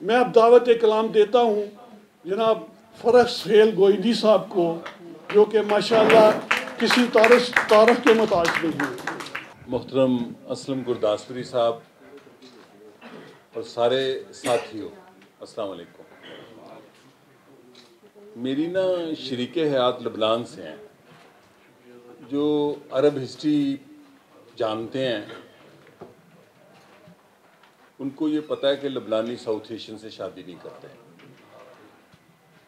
मैं अब दावत कलाम देता हूँ जनाब फरह सुहेल गोइदी साहब को, जो कि माशाअल्लाह किसी तारफ के मुताज नहीं है। मोहतरम असलम गुरदासपुरी साहब और सारे साथियों, अस्सलाम वालेकुम। मेरी ना शरीके हयात लबनान से हैं, जो अरब हिस्ट्री जानते हैं उनको ये पता है कि लबनानी साउथ एशियन से शादी नहीं करते।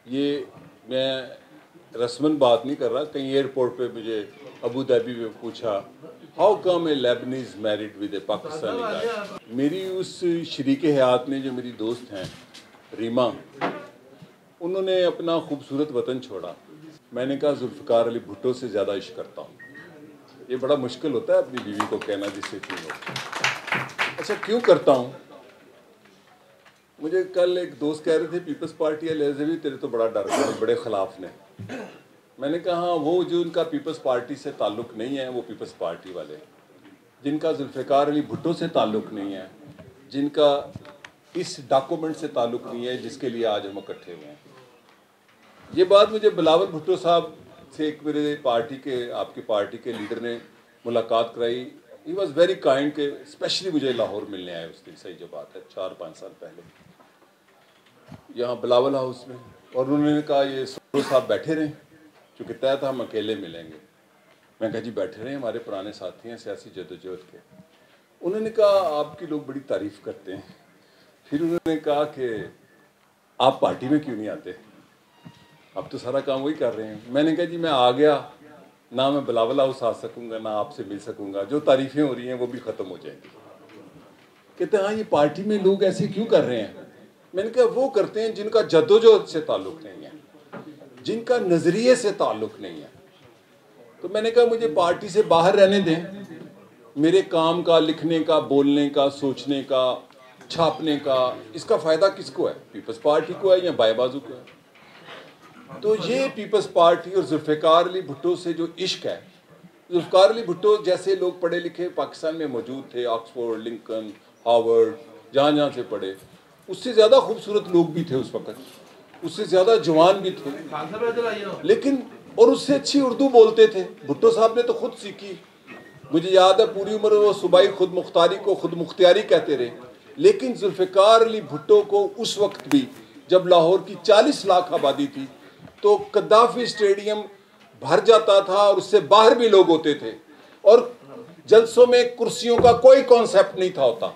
ये मैं रस्मन बात नहीं कर रहा। कहीं एयरपोर्ट पे मुझे अबू धाबी में पूछा, how come a Lebanese married with a Pakistani guy. मेरी उस शरीके हयात में जो मेरी दोस्त हैं रीमा, उन्होंने अपना खूबसूरत वतन छोड़ा। मैंने कहा जुल्फ़िकार अली भुट्टो से ज़्यादा इश्क करता हूँ। ये बड़ा मुश्किल होता है अपनी बीवी को कहना जिससे क्यों हो। अच्छा, क्यों करता हूँ? मुझे कल एक दोस्त कह रहे थे पीपल्स पार्टी वाले भी तेरे तो बड़ा डर गए, बड़े खिलाफ ने। मैंने कहा वो जो उनका पीपल्स पार्टी से ताल्लुक़ नहीं है वो पीपल्स पार्टी वाले, जिनका जुल्फ़िकार अली भुट्टो से ताल्लुक़ नहीं है, जिनका इस डॉक्यूमेंट से ताल्लुक़ नहीं है जिसके लिए आज हम इकट्ठे हुए हैं। ये बात मुझे बिलावल भुट्टो साहब से एक मेरे पार्टी के, आपकी पार्टी के लीडर ने मुलाकात कराई। ही वॉज वेरी काइंड के स्पेशली मुझे लाहौर मिलने आए उस दिन। सही जो बात है, 4-5 साल पहले यहाँ बिलावल हाउस में, और उन्होंने कहा ये सरो साहब बैठे रहें, चूँकि तय था हम अकेले मिलेंगे। मैं कहा जी बैठे रहें, हमारे पुराने साथी हैं सियासी जदोजहद के। उन्होंने कहा आपकी लोग बड़ी तारीफ़ करते हैं। फिर उन्होंने कहा कि आप पार्टी में क्यों नहीं आते, आप तो सारा काम वही कर रहे हैं। मैंने कहा जी मैं आ गया ना, मैं बिलावल हाउस आ सकूँगा ना आपसे मिल सकूँगा, जो तारीफ़ें हो रही हैं वो भी ख़त्म हो जाएंगी। कहते हैं हाँ ये पार्टी में लोग ऐसे क्यों कर रहे हैं? मैंने कहा वो करते हैं जिनका जद्दोजहद से ताल्लुक़ नहीं है, जिनका नज़रिए से ताल्लुक़ नहीं है। तो मैंने कहा मुझे पार्टी से बाहर रहने दें, मेरे काम का, लिखने का, बोलने का, सोचने का, छापने का, इसका फ़ायदा किसको है? पीपल्स पार्टी को है या बाएं बाजू को है? तो ये पीपल्स पार्टी और जुल्फ़िकार अली भुट्टो से जो इश्क है, जुल्फ़िकार अली भुट्टो जैसे लोग पढ़े लिखे पाकिस्तान में मौजूद थे, ऑक्सफोर्ड, लिंकन, हार्वर्ड, जहाँ जहाँ से पढ़े, उससे ज़्यादा खूबसूरत लोग भी थे उस वक़्त, उससे ज़्यादा जवान भी थे, लेकिन और उससे अच्छी उर्दू बोलते थे। भुट्टो साहब ने तो खुद सीखी। मुझे याद है पूरी उम्र वो सूबाई खुद मुख्तारी को खुद मुख्तियारी कहते रहे। लेकिन जुल्फ़िकार अली भुट्टो को उस वक्त भी, जब लाहौर की 40 लाख आबादी थी, तो कद्दाफी स्टेडियम भर जाता था और उससे बाहर भी लोग होते थे, और जलसों में कुर्सियों का कोई कॉन्सेप्ट नहीं था होता,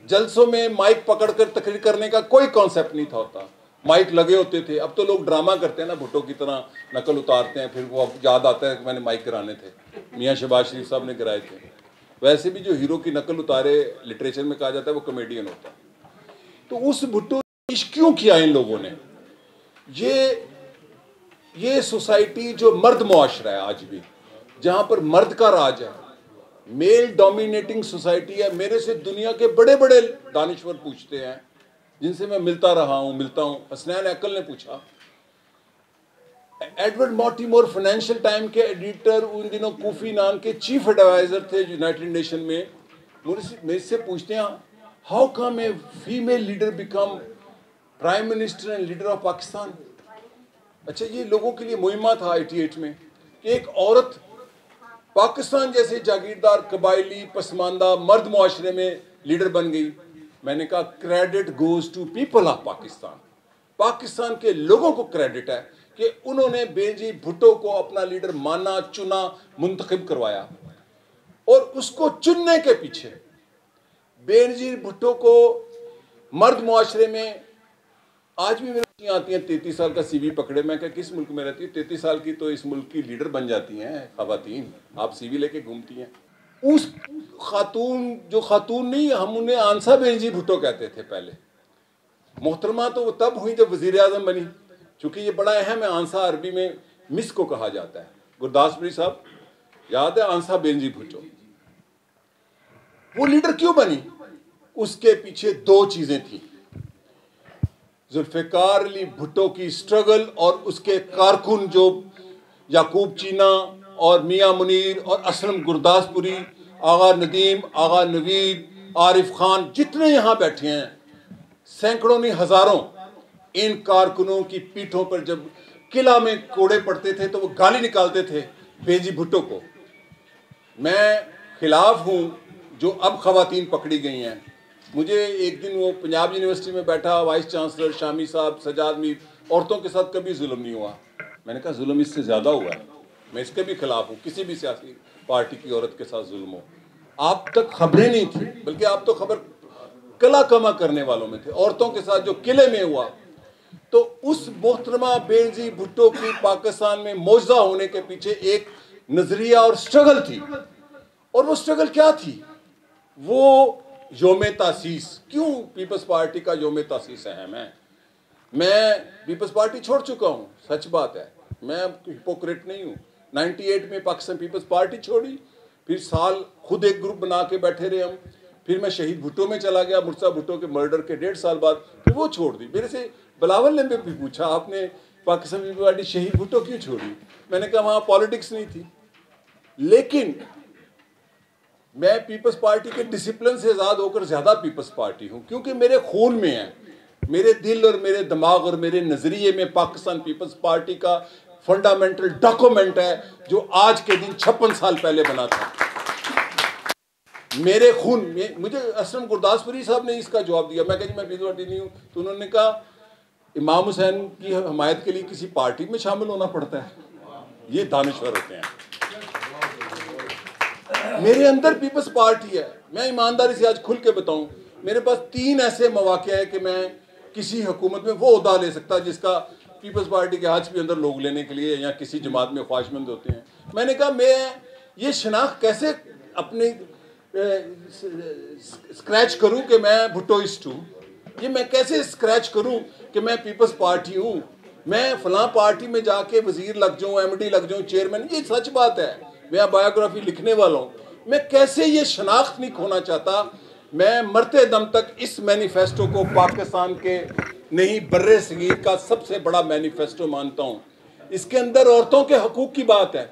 जलसों में माइक पकड़कर तकरीर करने का कोई कॉन्सेप्ट नहीं था होता, माइक लगे होते थे। अब तो लोग ड्रामा करते हैं ना, भुट्टो की तरह नकल उतारते हैं, फिर वो याद आता है कि मैंने माइक गिराने थे, मियाँ शहबाज शरीफ साहब ने गिराए थे। वैसे भी जो हीरो की नकल उतारे लिटरेचर में कहा जाता है वो कॉमेडियन होता है। तो उस भुट्टो इश्क क्यों किया इन लोगों ने? ये सोसाइटी जो मर्द मुआशरा है आज भी, जहाँ पर मर्द का राज है, मेल डोमिनेटिंग सोसाइटी है। मेरे से दुनिया के बड़े बड़े दानिश्वर पूछते हैं, जिनसे मैं मिलता हूँ। हसनैन अक्ल ने पूछा, एडवर्ड मॉर्टिमर फाइनेंशियल टाइम के एडिटर, उन दिनों कोफी नान के चीफ एडवाइजर थे यूनाइटेड नेशन में, मेरे से पूछते हैं how come a female leader become prime minister and leader of Pakistan. अच्छा, ये लोगों के लिए मुहिमा था 88 में कि एक औरत पाकिस्तान जैसे जागीरदार, कबायली, पसमानदा, मर्द मुआशरे में लीडर बन गई। मैंने कहा credit goes to people of Pakistan. Pakistan के लोगों को क्रेडिट है कि उन्होंने बेनजीर भुट्टो को अपना लीडर माना, चुना, मुंतखब करवाया। और उसको चुनने के पीछे बेनजीर भुट्टो को मर्द मुआशरे में आज भी मेरी आती हैं 33 साल का सीवी पकड़े। मैं क्या किस मुल्क में रहती है 33 साल की, तो इस मुल्क की लीडर बन जाती हैं खवातीन, आप सीवी लेके घूमती हैं। उस खातून, जो खातून नहीं, हम उन्हें आंसा बेनजीर भुट्टो कहते थे पहले। मोहतरमा तो वो तब हुई जब वजीर आजम बनी, चूंकि ये बड़ा अहम है, आंसा अरबी में मिस को कहा जाता है। गुरदासपुरी साहब याद है आंसा बेनजीर भुट्टो, वो लीडर क्यों बनी? उसके पीछे दो चीजें थी, जुल्फ़िकार अली भुट्टो की स्ट्रगल और उसके कारकुन जो याकूब चीना और मियाँ मुनीर और असलम गुरदासपुरी, आगा नदीम, आगा नवीद, आरिफ खान, जितने यहाँ बैठे हैं सैकड़ों नहीं हजारों इन कारकुनों की पीठों पर जब किला में कोड़े पड़ते थे तो वो गाली निकालते थे बेनजीर भुट्टो को। मैं खिलाफ हूं जो अब खवातीन पकड़ी गई हैं। मुझे एक दिन वो पंजाब यूनिवर्सिटी में बैठा वाइस चांसलर शामी साहब, सजाद मीर, औरतों के साथ कभी जुल्म नहीं हुआ। मैंने कहा जुल्म इससे ज़्यादा हुआ है, मैं इसके भी खिलाफ हूँ, किसी भी सियासी पार्टी की औरत के साथ जुल्म हो। आप तक खबरें नहीं थी, बल्कि आप तो खबर कला कमा करने वालों में थे। औरतों के साथ जो किले में हुआ, तो उस मोहतरमा बेनजीर भुट्टो की पाकिस्तान में मौजूदा होने के पीछे एक नजरिया और स्ट्रगल थी। और वो स्ट्रगल क्या थी? वो योम तासीस। क्यों पीपल्स पार्टी का योम तासीस अहम है? मैं पीपल्स पार्टी छोड़ चुका हूँ, सच बात है, मैं हिपोक्रेट नहीं हूँ। 98 में पाकिस्तान पीपल्स पार्टी छोड़ी, फिर साल खुद एक ग्रुप बना के बैठे रहे हम, फिर मैं शहीद भुट्टो में चला गया, मुर्तज़ा भुट्टो के मर्डर के 1.5 साल बाद, फिर वो छोड़ दी। मेरे से बिलावल ने भी पूछा, आपने पाकिस्तान पीपल्स पार्टी शहीद भुट्टो क्यों छोड़ी? मैंने कहा वहाँ पॉलिटिक्स नहीं थी। लेकिन मैं पीपल्स पार्टी के डिसिप्लिन से आज़ाद होकर ज़्यादा पीपल्स पार्टी हूँ, क्योंकि मेरे खून में है, मेरे दिल और मेरे दिमाग और मेरे नज़रिए में पाकिस्तान पीपल्स पार्टी का फंडामेंटल डॉक्यूमेंट है, जो आज के दिन 56 साल पहले बना था। मेरे खून में, मुझे असलम गुरदासपुरी साहब ने इसका जवाब दिया। मैं कहा जी मैं पीपल्स पार्टी नहीं हूँ, तो उन्होंने कहा इमाम हुसैन की हमायत के लिए किसी पार्टी में शामिल होना पड़ता है? ये दानिश्वर होते हैं। मेरे अंदर पीपल्स पार्टी है। मैं ईमानदारी से आज खुल के बताऊं, मेरे पास 3 ऐसे मौके हैं कि मैं किसी हुकूमत में वो ओहदा ले सकता जिसका पीपल्स पार्टी के हाथ भी अंदर लोग लेने के लिए या किसी जमात में ख्वाहिशमंद होते हैं। मैंने कहा मैं ये शनाख्त कैसे अपने स्क्रैच करूं कि मैं भुट्टोइस्ट हूं? ये मैं कैसे स्क्रैच करूं कि मैं पीपल्स पार्टी हूं? मैं फलां पार्टी में जाके वजीर लग जाऊं, एमडी लग जाऊं, चेयरमैन, ये सच बात है। मैं बायोग्राफी लिखने वाला हूं। मैं कैसे ये शनाख्त नहीं खोना चाहता। मैं मरते दम तक इस मैनिफेस्टो को पाकिस्तान के नहीं बर्रे सगीर का सबसे बड़ा मैनिफेस्टो मानता हूँ। इसके अंदर औरतों के हकूक की बात है,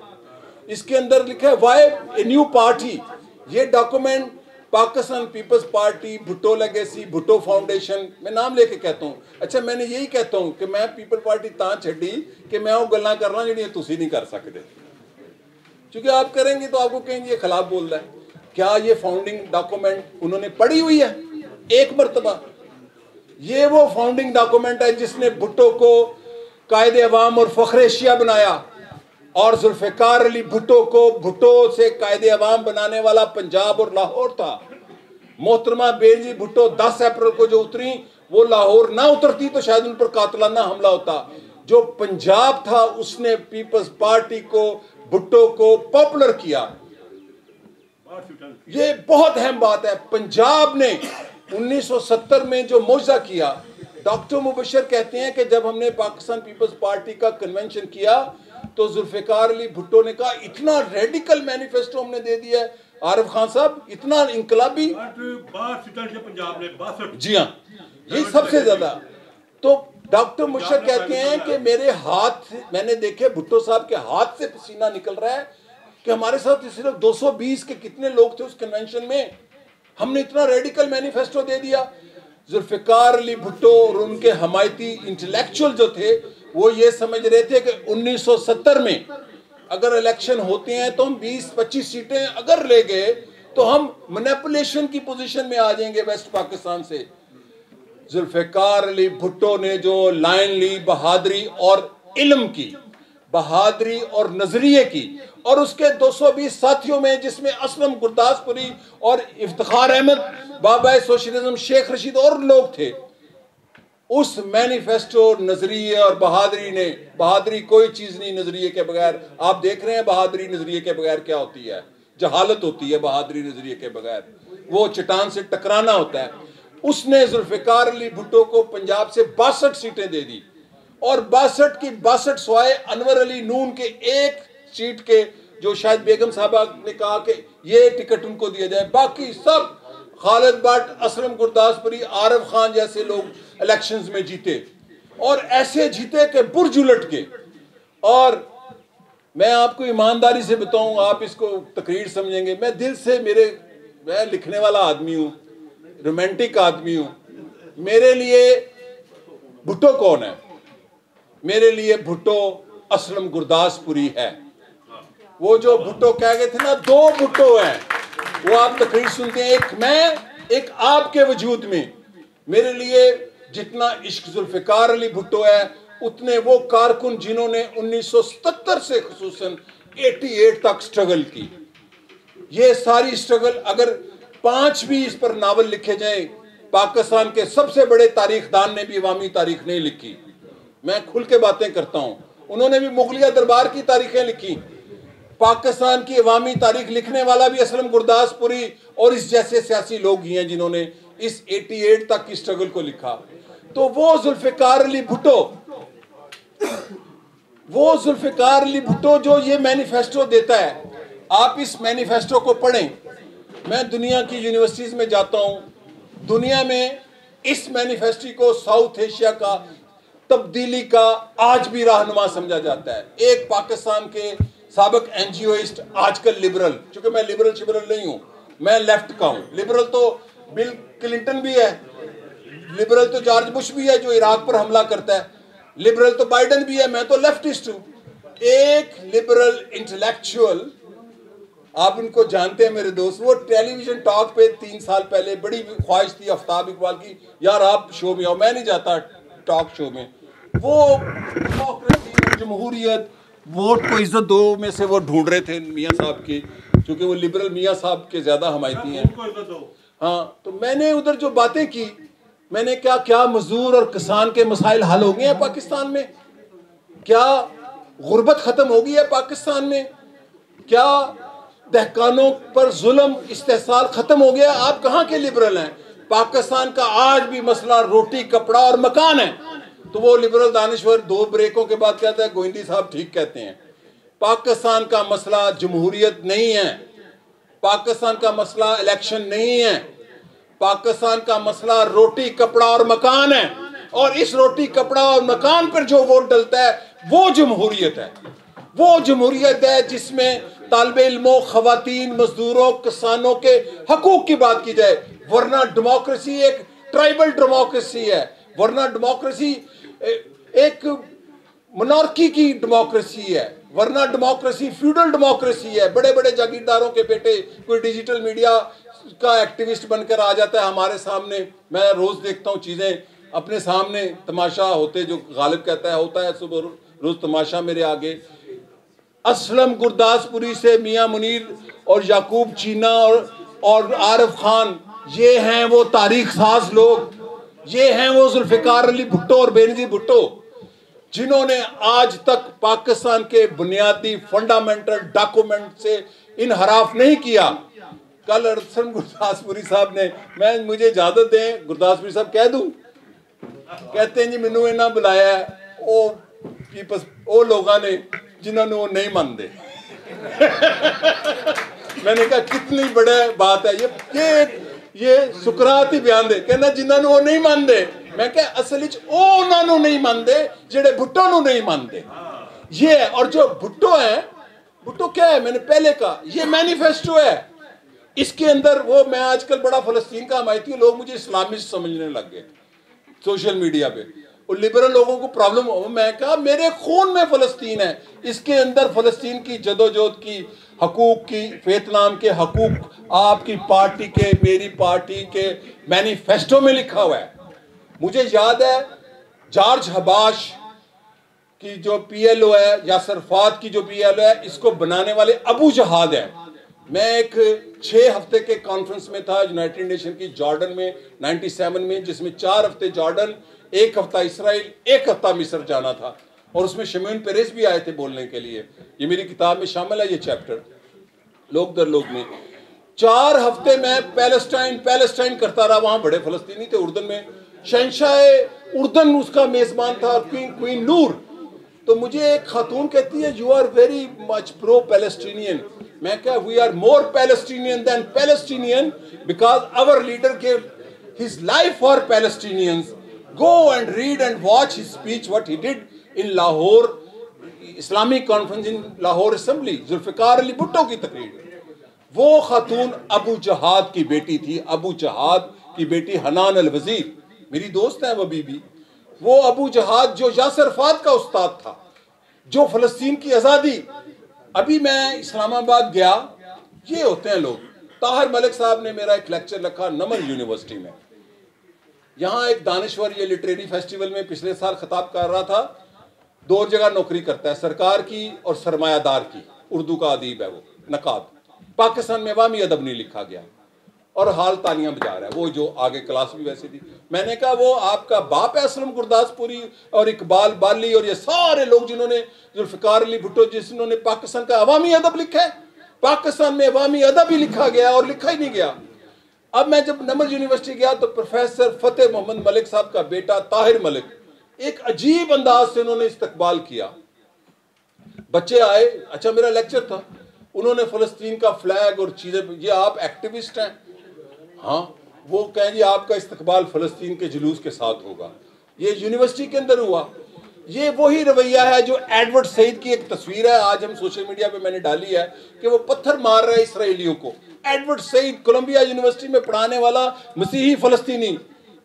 इसके अंदर लिखा है वाई ए न्यू पार्टी। ये document Pakistan Peoples Party, Bhutto legacy, Bhutto foundation, मैं नाम लेके कहता हूँ। अच्छा, मैंने यही कहता हूँ कि मैं पीपल पार्टी तां छड़ी कि मैं वो गल्लां करना जिहड़ियां तुसीं नहीं कर सकते, क्योंकि आप करेंगे तो आपको कहेंगे ये खिलाफ बोल रहा है। क्या ये फाउंडिंग डॉक्यूमेंट उन्होंने पढ़ी हुई है एक मरतबा? ये वो फाउंडिंग डॉक्यूमेंट है जिसने भुट्टो को कायदे अवाम और फख्र एशिया बनाया, और जुल्फ़िकार अली भुट्टो को भुट्टो से कायदे अवाम बनाने वाला पंजाब और लाहौर था। मोहतरमा बेनजीर भुट्टो 10 अप्रैल को जो उतरी, वो लाहौर ना उतरती तो शायद उन पर कातलाना हमला होता। जो पंजाब था उसने पीपल्स पार्टी को, भुट्टो को पॉपुलर किया। ये बहुत अहम बात है। पंजाब ने 1970 में जो मोजा किया, डॉक्टर मुबशर कहते हैं कि जब हमने पाकिस्तान पीपल्स पार्टी का कन्वेंशन किया तो जुल्फ़िकार अली भुट्टो ने कहा इतना रेडिकल मैनिफेस्टो हमने दे दिया है। आरिफ खान साहब, इतना इनकलाबी, पंजाब ने 62, जी हाँ, ये सबसे ज्यादा। तो डॉक्टर मुबशर कहते हैं कि मेरे हाथ, मैंने देखे भुट्टो साहब के हाथ से पसीना निकल रहा है कि हमारे साथ सिर्फ 220 के कितने लोग थे उस कन्वेंशन में, हमने इतना रेडिकल मैनिफेस्टो दे दिया। जुल्फ़िकार अली भुट्टो और उनके हमायती इंटेलेक्चुअल जो थे वो ये समझ रहे थे कि 1970 में अगर इलेक्शन होते हैं तो हम 20-25 सीटें अगर ले गए तो हम मैनिपुलेशन की पोजीशन में आ जाएंगे वेस्ट पाकिस्तान से। जुल्फ़िकार अली भुट्टो ने जो लाइन ली बहादुरी और इल्म की, बहादुरी और नजरिए की, और उसके 220 साथियों में जिसमें असलम गुरदासपुरी और इफ्तिखार अहमद, बाबा सोशलिज्म शेख रशीद और लोग थे, उस मैनिफेस्टो नजरिए और बहादुरी ने, बहादुरी कोई चीज नहीं नजरिए के बगैर। आप देख रहे हैं बहादुरी नजरिए के बगैर क्या होती है, जहालत होती है बहादुरी नजरिए के बगैर, वो चट्टान से टकराना होता है। उसने जुल्फ़िकार अली भुट्टो को पंजाब से 62 सीटें दे दी, और 62 की 62 सवाए अनवर अली नून के एक सीट के, जो शायद बेगम साहबा ने कहा कि ये टिकट उनको दिया जाए, बाकी सब खालिद भट्ट, असलम गुरदासपुरी, आरिफ खान जैसे लोग इलेक्शंस में जीते, और ऐसे जीते कि बुर्ज उलट के। और मैं आपको ईमानदारी से बताऊं, आप इसको तकरीर समझेंगे, मैं दिल से, मैं लिखने वाला आदमी हूँ, रोमांटिक आदमी हूँ, मेरे लिए भुट्टो कौन है? मेरे लिए भुट्टो असलम गुरदासपुरी है। वो जो भुट्टो कह गए थे ना, दो भुट्टो हैं, वो आप तकरीर सुनते हैं, एक मैं, एक आपके वजूद में। मेरे लिए जितना इश्क जुल्फिकार अली भुट्टो है, उतने वो कारकुन जिन्होंने 1977 से खुसूसन 88 तक स्ट्रगल की। ये सारी स्ट्रगल, अगर 5 भी इस पर नावल लिखे जाए, पाकिस्तान के सबसे बड़े तारीखदान ने भी अवामी तारीख नहीं लिखी। मैं खुल के बातें करता हूं, उन्होंने भी मुगलिया दरबार की तारीखें लिखी। पाकिस्तान की अवामी तारीख लिखने वाला भी असलम गुरदासपुरी और इस जैसे सियासी लोग ही हैं जिन्होंने इस 88 तक की स्ट्रगल को लिखा। तो वो जुल्फिकार अली भुट्टो जो ये मैनिफेस्टो देता है, आप इस मैनिफेस्टो को पढ़ें। मैं दुनिया की यूनिवर्सिटीज में जाता हूं, दुनिया में इस मैनिफेस्टो को साउथ एशिया का तब्दीली का आज भी रहनुमा समझा जाता है। एक पाकिस्तान के साबिक एनजीओइस्ट, आजकल लिबरल, चूंकि मैं लिबरल नहीं हूं, मैं लेफ्ट का हूं। लिबरल तो बिल क्लिंटन भी है, लिबरल तो जॉर्ज बुश भी है जो इराक पर हमला करता है, लिबरल तो बाइडेन भी है, मैं तो लेफ्टिस्ट हूं। एक लिबरल इंटेलेक्चुअल, आप उनको जानते हैं मेरे दोस्त, वो टेलीविजन टॉक पे 3 साल पहले बड़ी ख्वाहिश थी आफ्ताब इकबाल की, यार आप शो में आओ। मैं नहीं जाता टॉक शो में। वो डेमोक्रेसी, जमहूरियत, वोट को इज्जत दो में से वो ढूंढ रहे थे मियाँ साहब की, क्योंकि वो लिबरल मियाँ साहब के ज्यादा हमायती हैं। हाँ, तो मैंने उधर जो बातें की, मैंने क्या मजदूर और किसान के मसाइल हल हो गए हैं पाकिस्तान में? क्या गुर्बत खत्म हो गई है पाकिस्तान में? क्या दहकानों पर जुल्म इस्तेहसाल खत्म हो गया? आप कहाँ के लिबरल हैं? पाकिस्तान का आज भी मसला रोटी, कपड़ा और मकान है। तो वो लिबरल दानिश्वर 2 ब्रेकों के बाद कहता है गोविंदी साहब ठीक कहते हैं। पाकिस्तान का मसला जमहूरियत नहीं है, पाकिस्तान का मसला इलेक्शन नहीं है, पाकिस्तान का मसला रोटी, कपड़ा और मकान है। और इस रोटी, कपड़ा और मकान पर जो वोट डलता है वो जमहूरियत है। वो जमहूरियत है जिसमें तालिब इल्मों, खवातीन, मजदूरों, किसानों के हकूक की बात की जाए। वरना डेमोक्रेसी एक ट्राइबल डेमोक्रेसी है, वरना डेमोक्रेसी एक मोनार्की की डेमोक्रेसी है, वरना डेमोक्रेसी फ्यूडल डेमोक्रेसी है। बड़े बड़े जागीरदारों के बेटे कोई डिजिटल मीडिया का एक्टिविस्ट बनकर आ जाता है हमारे सामने। मैं रोज देखता हूँ चीजें अपने सामने, तमाशा होते, जो गालिब कहता है होता है सुबह रोज तमाशा मेरे आगे। असलम गुरदासपुरी से मियां मुनीर और याकूब चीना और आरिफ खान, ये हैं वो तारीख साज लोग, ये हैं वो जुल्फिकार अली भुट्टो और बेनजीर भुट्टो जिन्होंने आज तक पाकिस्तान के बुनियादी फंडामेंटल डॉक्यूमेंट से इनहराफ नहीं किया। कल असलम गुरदासपुरी साहब ने, मुझे इजाजत दें, गुरदासपुरी साहब कह दूं, कहते हैं जी मैनू इन्हें बुलाया वो लोगों ने जिन्होंने वो नहीं मानते। मैंने कहा कितनी बड़ी बात है ये सुकरात ही बयान दे, कहना जिन्होंने वो नहीं मानते। मैं कहा असल उन्होंने नहीं मानते जेडे भुट्टो नू नहीं मानते। ये है, और जो भुट्टो है, भुट्टो क्या है, मैंने पहले कहा ये मैनिफेस्टो है। इसके अंदर वो, मैं आजकल बड़ा फलस्तीन का हमायती हूं, लोग मुझे इस्लामिस्ट समझने लग गए सोशल मीडिया पे, और लिबरल लोगों को प्रॉब्लम हो। मैं कहा मेरे खून में फलस्तीन है, इसके अंदर फलस्तीन की जदोजहद की, हकूक की, वियतनाम के हकूक आपकी पार्टी के, मेरी पार्टी के मैनिफेस्टो में लिखा हुआ है। मुझे याद है जॉर्ज हबाश की जो PLO है, यासर फात की जो PLO है, इसको बनाने वाले अबू जहाद है। मैं एक 6 हफ्ते के कॉन्फ्रेंस में था यूनाइटेड नेशन की जॉर्डन में 97 में, जिसमें 4 हफ्ते जॉर्डन, 1 हफ्ता इसराइल, 1 हफ्ता मिस्र जाना था। और उसमें शमीन पेरेस भी आए थे बोलने के लिए। ये मेरी किताब में शामिल है ये चैप्टर, लोग दर लोग में। 4 हफ्ते मैं पैलेस्टाइन करता रहा। वहां बड़े फलस्तीनी थे। उर्दन में शहंशाह उर्दन उसका मेजबान था, क्वीन नूर। तो मुझे एक खातून कहती है you are very much pro Palestinian. मैं क्या, we are more Palestinian than Palestinian because our leader gave his life for Palestinians. Go and read and watch his speech what he did in Lahore Islamic conference in Lahore assembly, Zulfikar Ali Bhutto की तकरीर। वो खातून अबू जहाद की बेटी थी, अबू जहाद की बेटी हनान अल वजीर। मेरी दोस्त है वो बीबी, वो अबू जहाद जो यासर अरफात का उस्ताद था, जो फलस्तीन की आज़ादी। अभी मैं इस्लामाबाद गया, ये होते हैं लोग। ताहिर मलिक साहब ने मेरा एक लेक्चर रखा नमन यूनिवर्सिटी में। यहाँ एक दानिश्वर ये लिटरेरी फेस्टिवल में पिछले साल खिताब कर रहा था। 2 जगह नौकरी करता है, सरकार की और सरमायादार की। उर्दू का अदीब है वो, नकाब। पाकिस्तान में अवामी अदब नहीं लिखा गया और हाल तालियां बजा रहा है। वो जो आगे क्लास भी वैसे थी। मैंने कहा वो आपका बाप है असलम गुरदासपुरी और इकबाल बाली और ये सारे लोग जिन्होंने, जुल्फ़िकार अली भुट्टो जिन्होंने पाकिस्तान का अवामी अदब लिखा है। पाकिस्तान में अवामी अदब ही लिखा गया और लिखा ही नहीं गया। अब मैं जब नमन यूनिवर्सिटी गया तो प्रोफेसर फतेह मोहम्मद मलिक साहब का बेटा ताहिर मलिक, एक अजीब अंदाज से उन्होंने इस्तकबाल किया। बच्चे आए, अच्छा मेरा लेक्चर था, उन्होंने फलस्तीन का फ्लैग और चीजें, ये आप एक्टिविस्ट हैं? हाँ। वो कहें जी आपका इस्तकबाल फलस्तीन के जुलूस के साथ होगा। ये यूनिवर्सिटी के अंदर हुआ। ये वही रवैया है जो एडवर्ड सईद की एक तस्वीर है, आज हम सोशल मीडिया पे मैंने डाली है, कि वो पत्थर मार रहे हैं इसराइलियों को। एडवर्ड सईद कोलंबिया यूनिवर्सिटी में पढ़ाने वाला मसीही फलस्तीनी।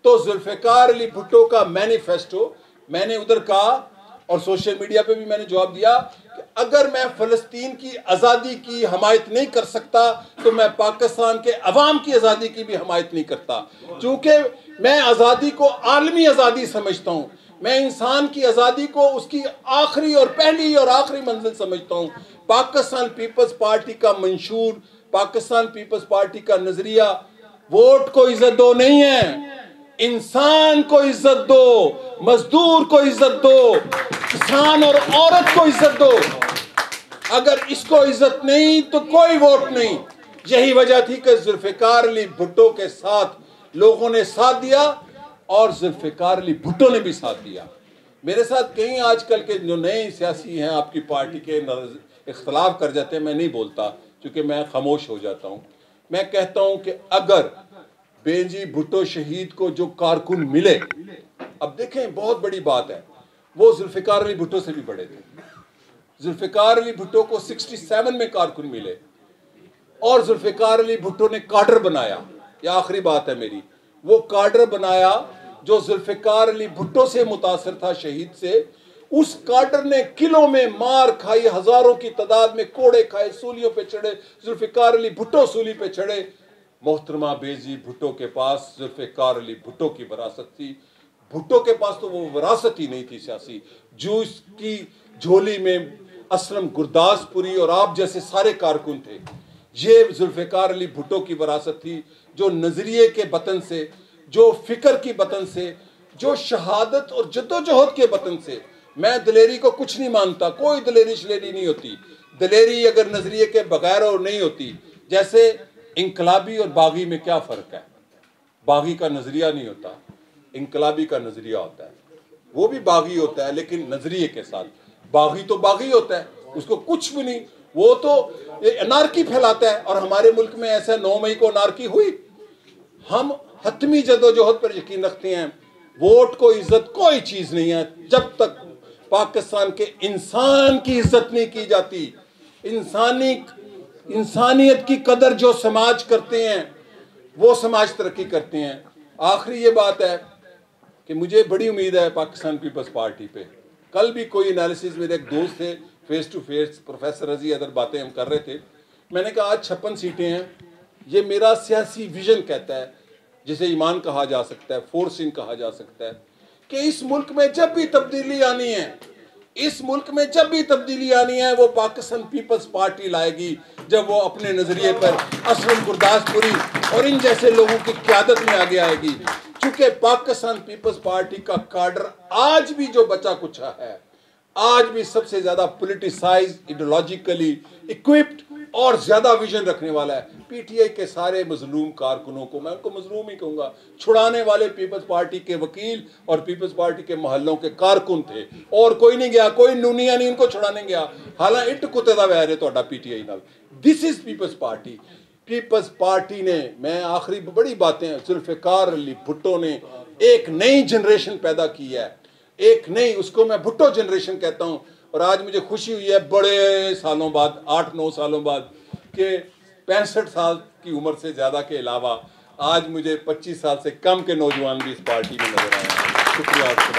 तो जुल्फ़िकार अली भुट्टो का मैनिफेस्टो मैंने उधर कहा और सोशल मीडिया पे भी मैंने जवाब दिया कि अगर मैं फलस्तीन की आज़ादी की हमायत नहीं कर सकता तो मैं पाकिस्तान के अवाम की आज़ादी की भी हमायत नहीं करता। क्योंकि मैं आज़ादी को आलमी आज़ादी समझता हूँ। मैं इंसान की आज़ादी को उसकी आखिरी और पहली और आखिरी मंजिल समझता हूँ। पाकिस्तान पीपल्स पार्टी का मंशूर, पाकिस्तान पीपल्स पार्टी का नजरिया वोट को इज्जत दो नहीं है, इंसान को इज्जत दो, मजदूर को इज्जत दो, किसान और औरत को इज्जत दो। अगर इसको इज्जत नहीं तो कोई वोट नहीं। यही वजह थी कि जुल्फ़िकार अली भुट्टो के साथ लोगों ने साथ दिया और जुल्फ़िकार अली भुट्टो ने भी साथ दिया। मेरे साथ कई आजकल के जो नए सियासी हैं आपकी पार्टी के इख्तलाफ कर जाते हैं, मैं नहीं बोलता क्योंकि मैं खामोश हो जाता हूँ। मैं कहता हूँ कि अगर बेनजीर भुट्टो शहीद को जो कारकुन मिले, अब देखें बहुत बड़ी बात है, वो जुल्फ़िकार अली भुट्टो से भी बड़े थे। जुल्फ़िकार अली भुट्टो को 67 में कारकुन मिले और जुल्फ़िकार अली भुट्टो ने काडर बनाया। यह आखिरी बात है मेरी, वो काडर बनाया जो जुल्फ़िकार अली भुट्टो से मुतासर था शहीद से। उस काडर ने किलों में मार खाई, हजारों की तादाद में कोड़े खाए, सूलियों पे चढ़े। जुल्फ़िकार अली भुट्टो सूली पे चढ़े। मोहतरमा बेनजीर भुट्टो के पास जुल्फ़िकार अली भुट्टो की विरासत थी। भुट्टो के पास तो वो विरासत ही नहीं थी सियासी, जो इसकी झोली में असलम गुरदासपुरी और आप जैसे सारे कारकुन थे। ये जुल्फ़िकार अली भुट्टो की विरासत थी, जो नजरिए के बतन से, जो फिक्र की बतन से, जो शहादत और जद्दोजहद के बतन से। मैं दिलेरी को कुछ नहीं मानता, कोई दिलेरी शलेरी नहीं होती। दिलेरी अगर नजरिए के बगैर और नहीं होती, जैसे इनकलाबी और बागी में क्या फ़र्क है? बागी का नजरिया नहीं होता, इनकलाबी का नजरिया होता है। वो भी बागी होता है लेकिन नजरिए के साथ। बागी तो बागी होता है, उसको कुछ भी नहीं, वो तो अनारकी फैलाता है। और हमारे मुल्क में ऐसा 9 मई को अनारकी हुई। हम हतमी जदोजहद पर यकीन रखते हैं। वोट को इज्जत कोई चीज नहीं है जब तक पाकिस्तान के इंसान की इज्जत नहीं की जाती। इंसानियत की कदर जो समाज करते हैं वो समाज तरक्की करते हैं। आखिरी ये बात है कि मुझे बड़ी उम्मीद है पाकिस्तान पीपल्स पार्टी पे। कल भी कोई एनालिसिस, मेरे एक दोस्त थे फेस टू फेस, प्रोफेसर रजी अदर, बातें हम कर रहे थे। मैंने कहा आज 56 सीटें हैं, ये मेरा सियासी विजन कहता है, जिसे ईमान कहा जा सकता है, फोर्सिंग कहा जा सकता है, कि इस मुल्क में जब भी तब्दीली आनी है, इस मुल्क में जब भी तब्दीली आनी है, वो पाकिस्तान पीपल्स पार्टी लाएगी। जब वो अपने नजरिए पर असलम गुरदासपुरी और इन जैसे लोगों की क़यादत में आगे आएगी। चूंकि पाकिस्तान पीपल्स पार्टी का काडर आज भी जो बचा कुचा है, आज भी सबसे ज्यादा पॉलिटिसाइज, आइडियोलॉजिकली इक्विप्ड और ज्यादा विजन रखने वाला है। पीटीआई के सारे मजलूम कारकुनों को, मैं उनको मजलूम ही कहूंगा, छुड़ाने वाले पीपल्स पार्टी के वकील और पीपल्स पार्टी के मोहल्लों के कारकुन थे, और कोई नहीं गया, कोई नूनिया नहीं उनको छुड़ाने गया। हालांकि इट कुत्ते दा वैर है तोड़ा पीटीआई नाल। This is Peoples Party. Peoples Party ने, मैं आखिरी बड़ी बातें, जुल्फ़िकार अली भुट्टो ने एक नई जनरेशन पैदा की है, एक नई, उसको मैं भुट्टो जनरेशन कहता हूं। और आज मुझे खुशी हुई है बड़े सालों बाद, 8-9 सालों बाद, कि 65 साल की उम्र से ज़्यादा के अलावा आज मुझे 25 साल से कम के नौजवान भी इस पार्टी में नजर आए हैं। शुक्रिया आपका।